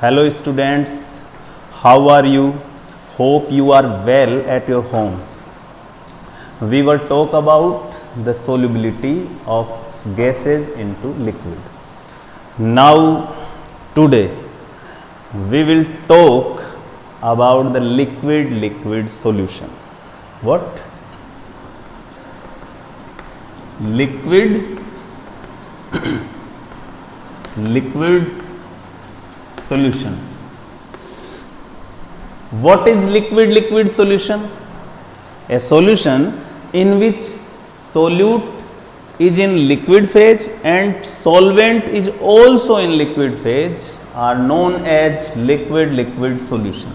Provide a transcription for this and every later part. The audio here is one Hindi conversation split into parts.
Hello students, how are you? Hope you are well at your home. We will talk about the solubility of gases into liquid. Now today we will talk about the liquid solution. What? Liquid solution. What is liquid solution? A solution in which solute is in liquid phase and solvent is also in liquid phase are known as liquid solution.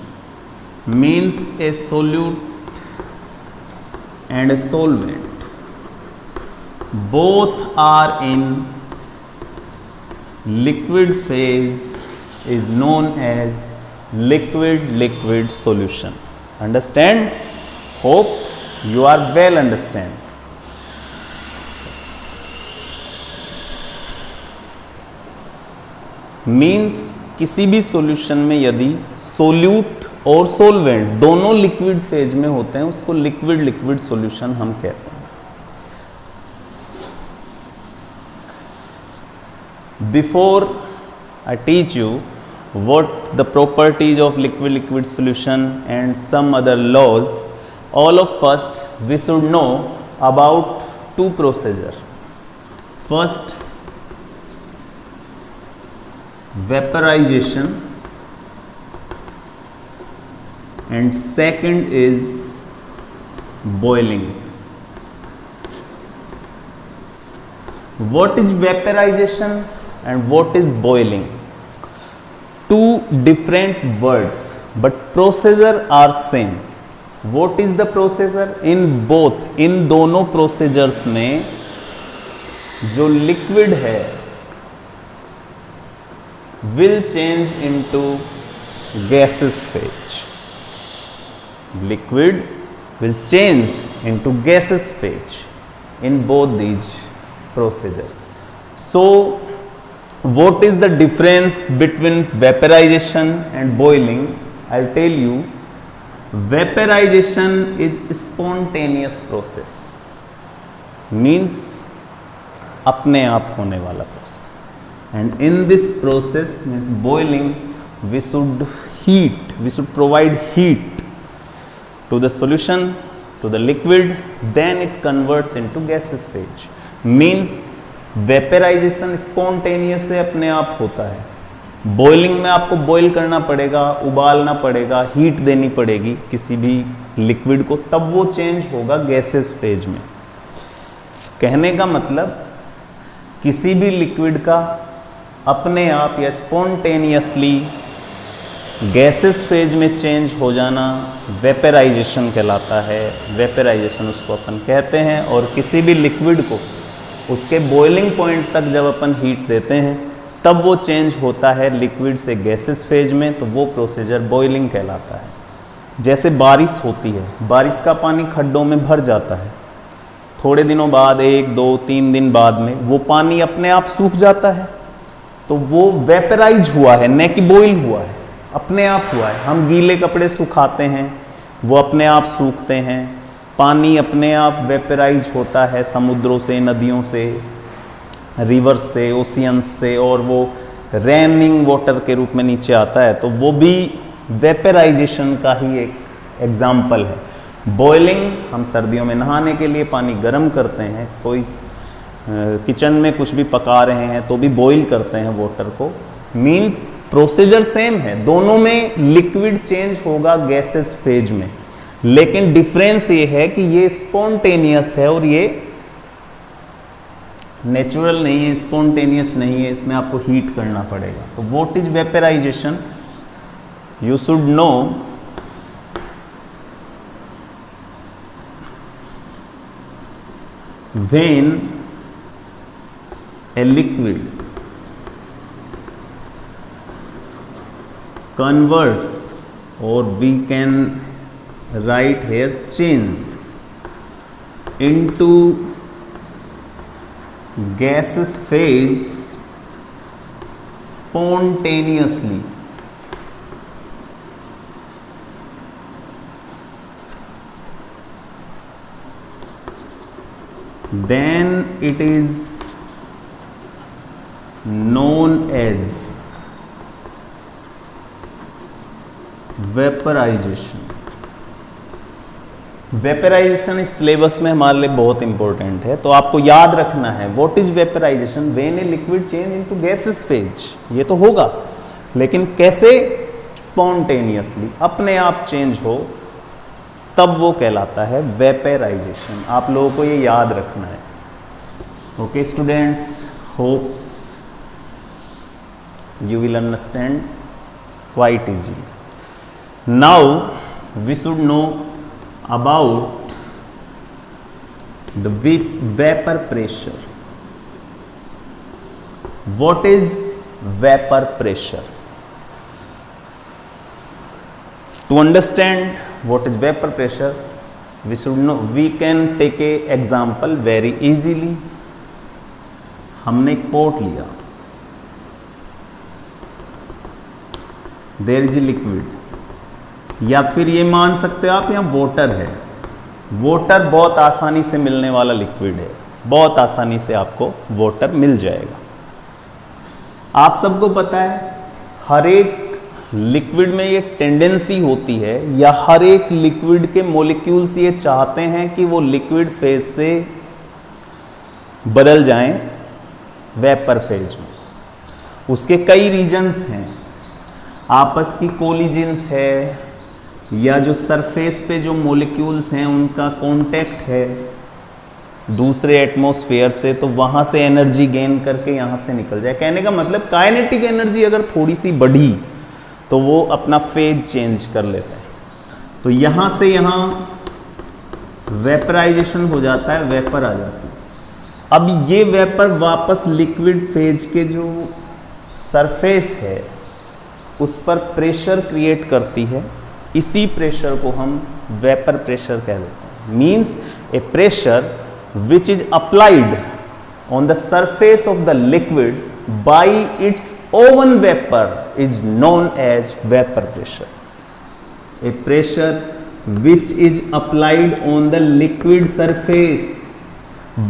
Means a solute and a solvent both are in liquid phase is known as liquid solution. Understand? Hope you are well understand. Means किसी भी सॉल्यूशन में यदि सोल्यूट और सोलवेंट दोनों लिक्विड फेज में होते हैं उसको लिक्विड सॉल्यूशन हम कहते हैं. Before I teach you what the properties of liquid solution and some other laws, all of first we should know about two procedures. First, vaporization, and second is boiling. What is vaporization and what is boiling? Two different words but procedure are same. What is the procedure? इन दोनों procedures में जो liquid है will change into gaseous phase. Liquid will change into gaseous phase in both these procedures. So what is the difference between vaporization and boiling? I'll tell you. Vaporization is spontaneous process, means अपने आप होने वाला process, and in this process means boiling we should provide heat to the solution, to the liquid, then it converts into gaseous phase. Means vaporisation spontaneous से अपने आप होता है. बॉइलिंग में आपको बॉईल करना पड़ेगा, उबालना पड़ेगा, हीट देनी पड़ेगी किसी भी लिक्विड को, तब वो चेंज होगा गैसेस फेज में. कहने का मतलब किसी भी लिक्विड का अपने आप या स्पॉन्टेनियसली गैसेस फेज में चेंज हो जाना वेपराइजेशन कहलाता है. वेपराइजेशन उसको अपन कहते हैं. और किसी भी लिक्विड को उसके बॉइलिंग पॉइंट तक जब अपन हीट देते हैं तब वो चेंज होता है लिक्विड से गैसेस फेज में, तो वो प्रोसीजर बॉइलिंग कहलाता है. जैसे बारिश होती है, बारिश का पानी खड्डों में भर जाता है, थोड़े दिनों बाद 1, 2, 3 दिन बाद में वो पानी अपने आप सूख जाता है, तो वो वेपराइज हुआ है, न कि बॉइल हुआ है, अपने आप हुआ है. हम गीले कपड़े सुखाते हैं, वो अपने आप सूखते हैं. पानी अपने आप वेपराइज होता है समुद्रों से, नदियों से, रिवर्स से, ओशियंस से, और वो रेनिंग वाटर के रूप में नीचे आता है, तो वो भी वेपराइजेशन का ही एक एग्जाम्पल है. बॉइलिंग हम सर्दियों में नहाने के लिए पानी गर्म करते हैं, कोई किचन में कुछ भी पका रहे हैं तो भी बॉइल करते हैं वाटर को. मीन्स प्रोसीजर सेम है, दोनों में लिक्विड चेंज होगा गैसेस फेज में, लेकिन डिफरेंस ये है कि ये स्पॉन्टेनियस है और ये नेचुरल नहीं है, स्पॉन्टेनियस नहीं है, इसमें आपको हीट करना पड़ेगा. तो what is vaporisation? You should know when a liquid converts, or we can write here changes into gaseous phase spontaneously. then it is known as vaporisation. Vaporisation इस सिलेबस में हमारे लिए बहुत इंपॉर्टेंट है, तो आपको याद रखना है what is vaporisation when a liquid change into gaseous phase. ये तो होगा, लेकिन कैसे? स्पॉन्टेनियसली, अपने आप चेंज हो, तब वो कहलाता है वेपराइजेशन। आप लोगों को ये याद रखना है। Okay students, hope you will understand quite easily. Now we should know about the vapor pressure. What is vapor pressure? To understand what is vapor pressure, we should know, we can take a example very easily. हमने एक पॉट लिया, देयर इज लिक्विड, या फिर ये मान सकते हो आप यहाँ वाटर है। वाटर बहुत आसानी से मिलने वाला लिक्विड है, बहुत आसानी से आपको वाटर मिल जाएगा। आप सबको पता है हर एक लिक्विड में ये टेंडेंसी होती है, या हर एक लिक्विड के मॉलिक्यूल्स ये चाहते हैं कि वो लिक्विड फेज से बदल जाएं वेपर फेज में। उसके कई रीजन्स हैं, आपस की कोलिजन्स है, या जो सरफेस पे जो मॉलिक्यूल्स हैं उनका कांटेक्ट है दूसरे एटमॉस्फेयर से, तो वहाँ से एनर्जी गेन करके यहाँ से निकल जाए। कहने का मतलब काइनेटिक एनर्जी अगर थोड़ी सी बढ़ी तो वो अपना फेज चेंज कर लेता है। तो यहाँ से यहाँ वेपराइजेशन हो जाता है, वेपर आ जाती है। अब ये वेपर वापस लिक्विड फेज के जो सरफेस है उस पर प्रेशर क्रिएट करती है। इसी प्रेशर को हम वेपर प्रेशर कह देते हैं। Means a pressure which is applied on the surface of the liquid by its own vapour is known as vapour pressure. A pressure which is applied on the liquid surface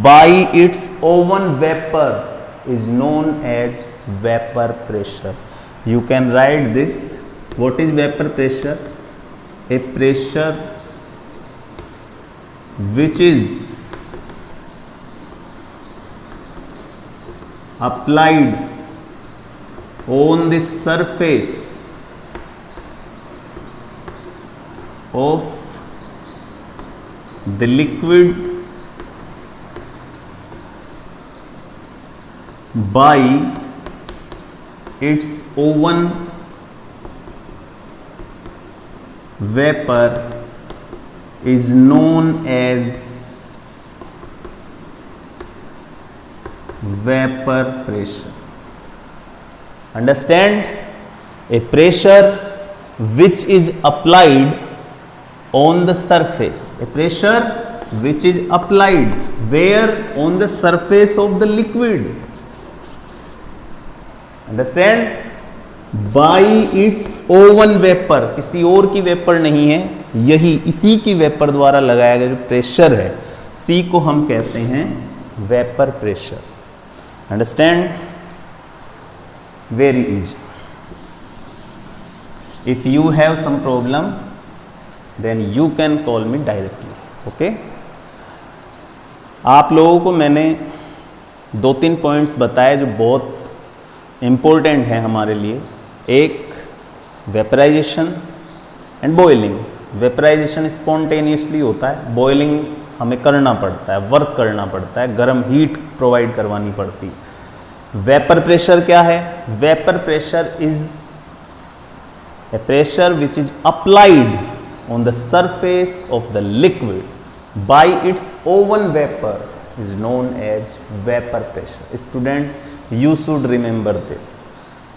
by its own vapour is known as vapour pressure. You can write this. What is vapor pressure? A pressure which is applied on the surface of the liquid by its oven vapor is known as vapor pressure. Understand? A pressure which is applied on the surface. A pressure which is applied where? On the surface of the liquid. Understand? By its own vapour, किसी और की वेपर नहीं है, यही इसी की वेपर द्वारा लगाया गया जो प्रेशर है, सी को हम कहते हैं vapour pressure. Understand? Very easy. If you have some problem then you can call me directly. Okay, आप लोगों को मैंने 2-3 पॉइंट्स बताए जो बहुत इम्पोर्टेंट है हमारे लिए। एक vaporisation and boiling. Vaporisation spontaneously होता है, बॉइलिंग हमें करना पड़ता है, वर्क करना पड़ता है, गर्म हीट प्रोवाइड करवानी पड़ती है। वेपर प्रेशर क्या है? Vapour pressure is a pressure which is applied on the surface of the liquid by its own vapour is known as vapour pressure. Student, you should remember this,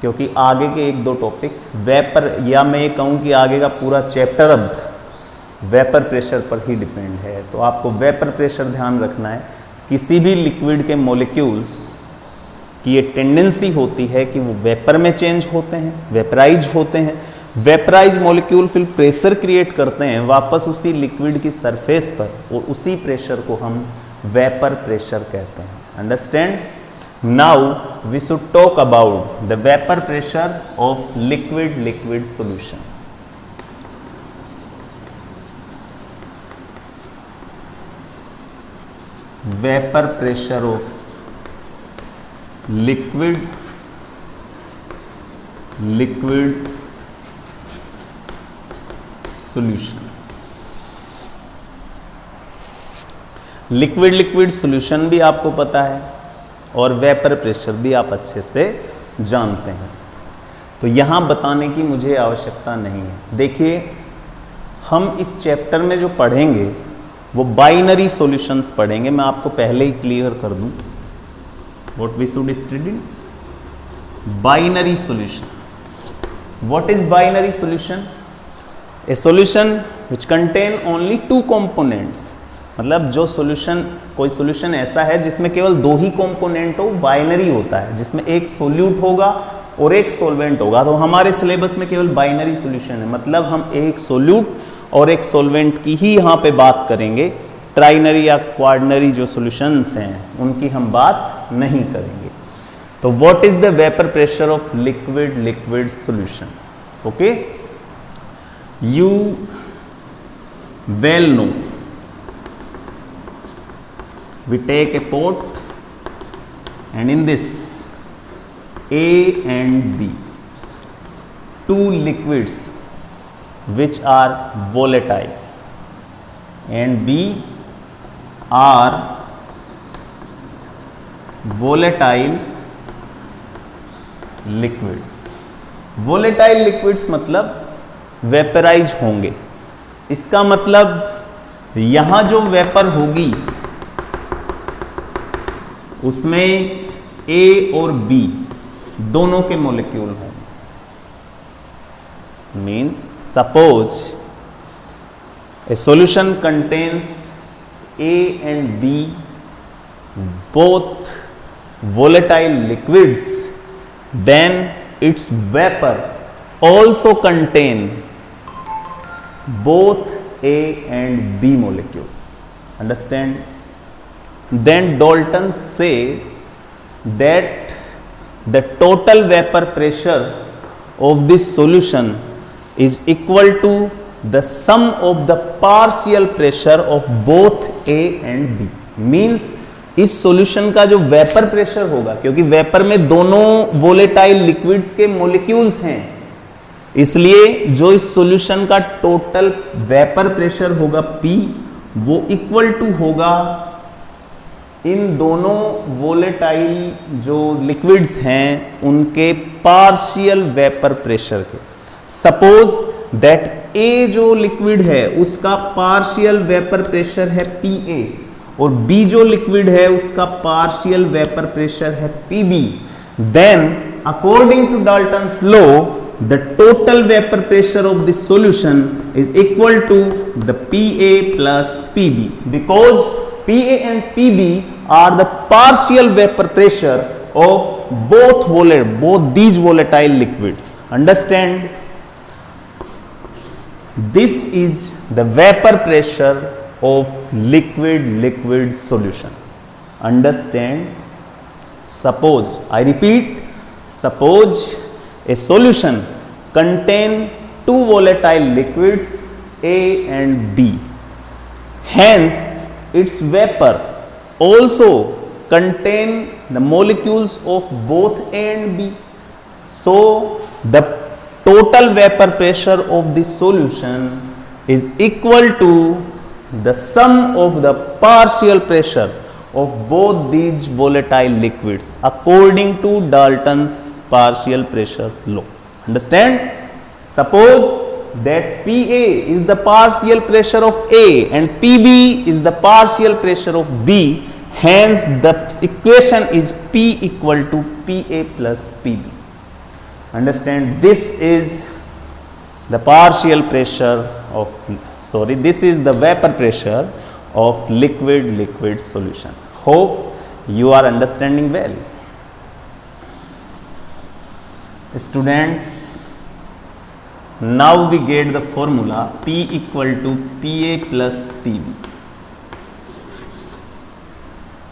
क्योंकि आगे के 1-2 टॉपिक वेपर, या मैं ये कहूँ कि आगे का पूरा चैप्टर अब वेपर प्रेशर पर ही डिपेंड है। तो आपको वेपर प्रेशर ध्यान रखना है। किसी भी लिक्विड के मॉलिक्यूल्स की ये टेंडेंसी होती है कि वो वेपर में चेंज होते हैं, वेपराइज होते हैं। वेपराइज मॉलिक्यूल फिर प्रेशर क्रिएट करते हैं वापस उसी लिक्विड की सरफेस पर, और उसी प्रेशर को हम वेपर प्रेशर कहते हैं। Understand? Now we should talk about the vapour pressure of liquid solution. Vapour pressure of liquid solution. Liquid solution भी आपको पता है और वेपर प्रेशर भी आप अच्छे से जानते हैं, तो यहां बताने की मुझे आवश्यकता नहीं है। देखिए, हम इस चैप्टर में जो पढ़ेंगे वो बाइनरी सॉल्यूशंस पढ़ेंगे। मैं आपको पहले ही क्लियर कर दूं what we should study. Binary solution. What is binary solution? A solution which contain only two components. मतलब जो सॉल्यूशन, कोई सॉल्यूशन ऐसा है जिसमें केवल दो ही कंपोनेंट हो, बाइनरी होता है, जिसमें एक सोल्यूट होगा और एक सॉल्वेंट होगा। तो हमारे सिलेबस में केवल बाइनरी सॉल्यूशन है, मतलब हम एक सोल्यूट और एक सॉल्वेंट की ही यहाँ पे बात करेंगे। ट्राइनरी या क्वार्डनरी जो सॉल्यूशंस हैं उनकी हम बात नहीं करेंगे। तो what is the vapour pressure of liquid solution? Okay, you well know, we take a pot and in this A and B, two liquids which are volatile and B are volatile liquids। volatile liquids मतलब वेपराइज होंगे। इसका मतलब यहां जो वेपर होगी उसमें A और B दोनों के मॉलिक्यूल होंगे। Means suppose A solution contains A and B both volatile liquids, then its vapor also contain both A and B molecules. Understand? Then Dalton say that the total vapor pressure of this solution is equal to the sum of the partial pressure of both A and B। Means इस सॉल्यूशन का जो वेपर प्रेशर होगा, क्योंकि वेपर में दोनों वोलेटाइल लिक्विड्स के मॉलिक्यूल्स हैं, इसलिए जो इस सॉल्यूशन का टोटल वेपर प्रेशर होगा P, वो इक्वल टू होगा इन दोनों वोलेटाइल जो लिक्विड्स हैं उनके पार्शियल वेपर प्रेशर के। सपोज दैट A जो लिक्विड है उसका पार्शियल वेपर प्रेशर है PA और B जो लिक्विड है उसका पार्शियल वेपर प्रेशर है PB। Then according to Dalton's law the total vapour pressure of this solution is equal to the PA plus PB, because PA and PB are the partial vapor pressure of both these volatile liquids. Understand? This is the vapor pressure of liquid solution. Understand? Suppose, I repeat, suppose a solution contain two volatile liquids A and B. Hence its vapor also contain the molecules of both A and B. So the total vapor pressure of this solution is equal to the sum of the partial pressure of both these volatile liquids according to Dalton's partial pressures law. Understand? Suppose that PA is the partial pressure of A and PB is the partial pressure of B, hence the equation is P equal to PA plus PB. Understand? This is the partial pressure of, this is the vapor pressure of liquid solution. Hope you are understanding well. Students, now we get the formula P equal to PA plus PB.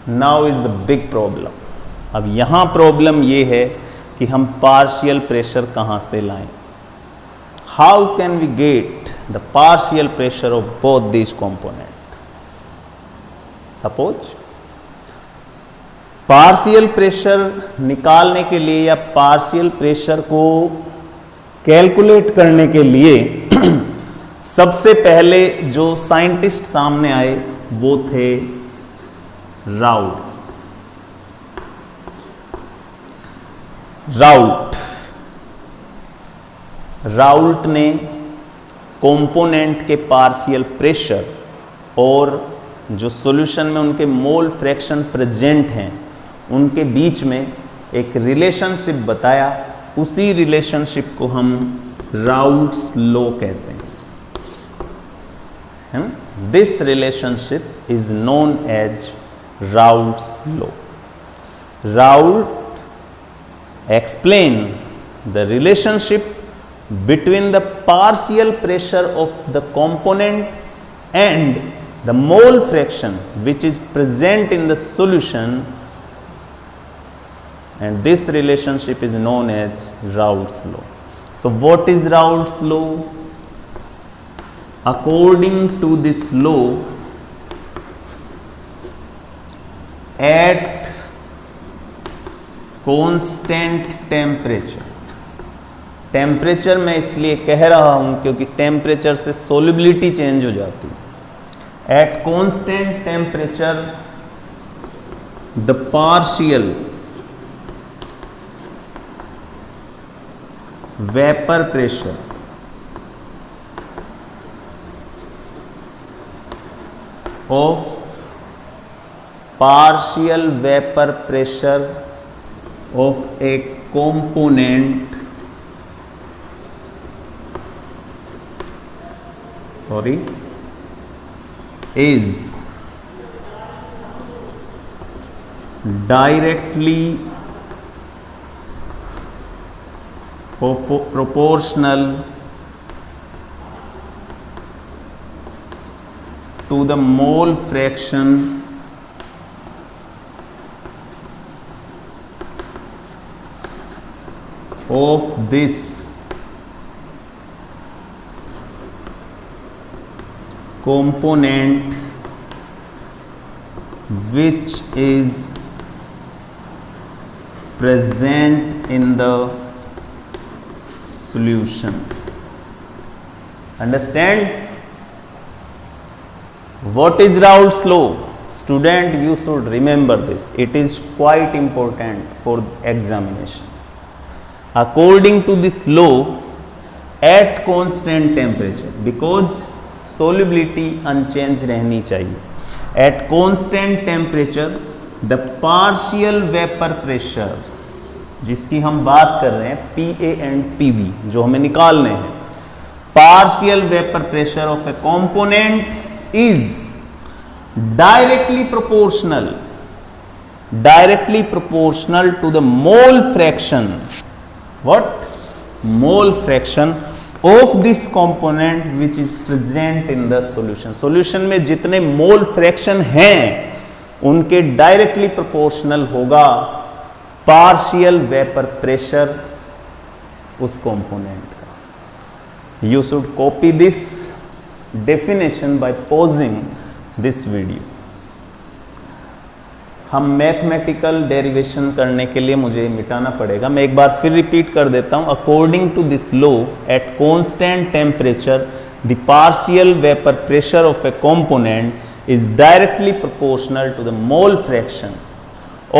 Now is the big problem. अब यहां प्रॉब्लम ये है कि हम पार्शियल प्रेशर कहां से लाएं। How can we get the partial pressure of both these component. Suppose partial pressure निकालने के लिए या पार्शियल प्रेशर को कैलकुलेट करने के लिए सबसे पहले जो साइंटिस्ट सामने आए वो थे राउल्ट ने कंपोनेंट के पार्शियल प्रेशर और जो सॉल्यूशन में उनके मोल फ्रैक्शन प्रेजेंट हैं उनके बीच में एक रिलेशनशिप बताया। उसी रिलेशनशिप को हम राउल्ट्स लॉ कहते हैं। This relationship is known as Raoult's law. Raoult explain the relationship between the partial pressure of the component and the mole fraction which is present in the solution, and this relationship is known as Raoult's law. So what is Raoult's law? According to this law, at constant temperature, temperature मैं इसलिए कह रहा हूं क्योंकि टेम्परेचर से सोल्युबिलिटी चेंज हो जाती है। Eight constant temperature the partial vapour pressure of A component is directly proportional to the mole fraction of this component which is present in the solution. Understand? What is Raoult's law? Student, you should remember this. It is quite important for examination. According to this law, at constant temperature, because solubility unchanged रहनी चाहिए, at constant temperature the partial vapor pressure जिसकी हम बात कर रहे हैं PA and PB जो हमें निकालने हैं, partial vapor pressure of a component is directly proportional to the mole fraction. What? Mole fraction of this component which is present in the solution. Solution में जितने मोल फ्रैक्शन हैं उनके डायरेक्टली प्रोपोर्शनल होगा पार्शियल वेपर प्रेशर उस कंपोनेंट का। You should copy this definition by pausing this video. हम मैथमेटिकल डेरिवेशन करने के लिए मुझे मिटाना पड़ेगा। मैं एक बार फिर रिपीट कर देता हूं। According to this law, at constant temperature the partial vapour pressure of a component is directly proportional to the mole fraction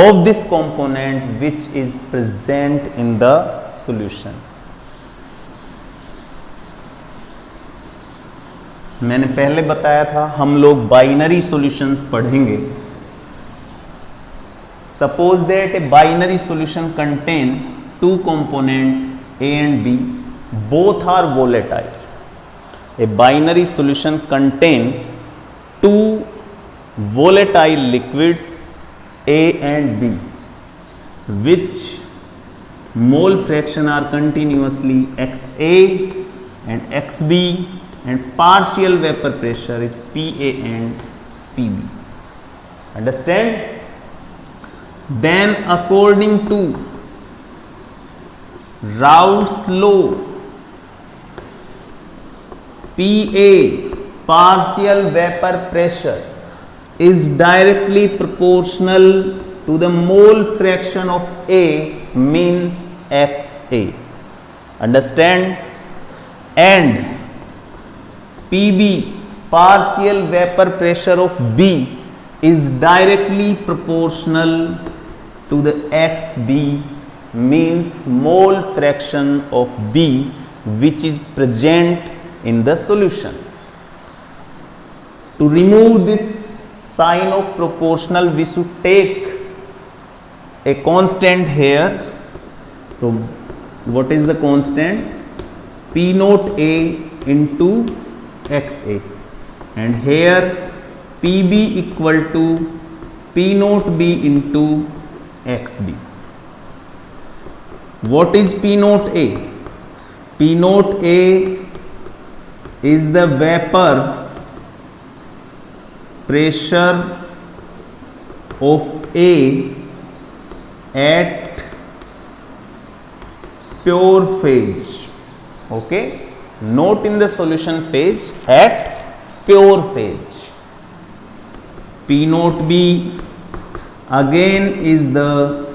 of this component which is present in the solution. मैंने पहले बताया था हम लोग बाइनरी सॉल्यूशंस पढ़ेंगे। Suppose that a binary solution contain two component A and B, both are volatile. A binary solution contain two volatile liquids A and B, which mole fraction are continuously XA and XB, and partial vapor pressure is PA and PB. Understand? then according to Raoult's law, PA, partial vapor pressure, is directly proportional to the mole fraction of A, means XA. Understand? And PB, partial vapor pressure of B, is directly proportional to the XB, means mole fraction of B, which is present in the solution. To remove this sign of proportional, we should take a constant here. So what is the constant? P naught A into XA, and here PB equal to P naught B into XB. What is P naught A? P naught A is the vapor pressure of A at pure phase. Okay, not in the solution phase, at pure phase. P naught B again is the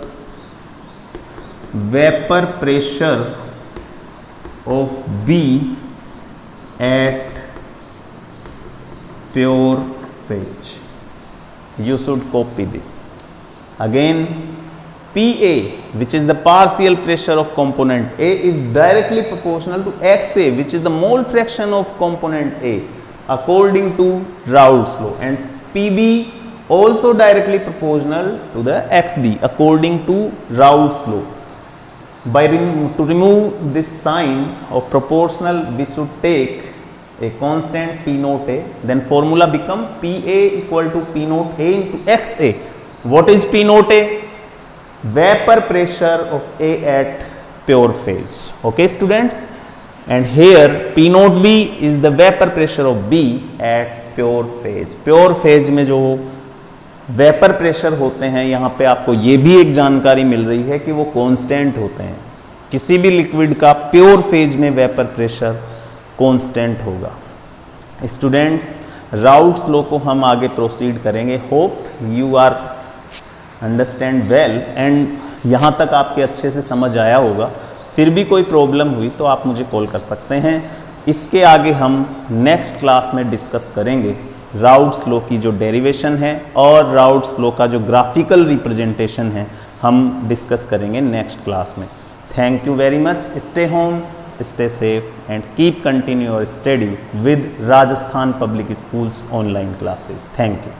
vapor pressure of B at pure phase. You should copy this. Again, PA, which is the partial pressure of component A, is directly proportional to XA, which is the mole fraction of component A, according to Raoult's law, and PB also directly proportional to the XB, according to Raoult's law. To remove this sign of proportional, we should take a constant P naught A, then formula become PA equal to P naught A into XA. What is P naught A? Vapor pressure of A at pure phase. Okay students, and here P naught B is the vapor pressure of B at pure phase. Pure phase में जो वेपर प्रेशर होते हैं, यहाँ पे आपको ये भी एक जानकारी मिल रही है कि वो कांस्टेंट होते हैं. किसी भी लिक्विड का प्योर फेज में वेपर प्रेशर कांस्टेंट होगा. स्टूडेंट्स, राउल्ट्स लॉ को हम आगे प्रोसीड करेंगे. Hope you are understand well, and यहाँ तक आपके अच्छे से समझ आया होगा. फिर भी कोई प्रॉब्लम हुई तो आप मुझे कॉल कर सकते हैं. इसके आगे हम नेक्स्ट क्लास में डिस्कस करेंगे राउल्ट्स लॉ की जो डेरिवेशन है और राउल्ट्स लॉ का जो ग्राफिकल रिप्रेजेंटेशन है हम डिस्कस करेंगे नेक्स्ट क्लास में. Thank you very much. Stay home, stay safe and keep continue your study with Rajasthan Public Schools online classes. Thank you.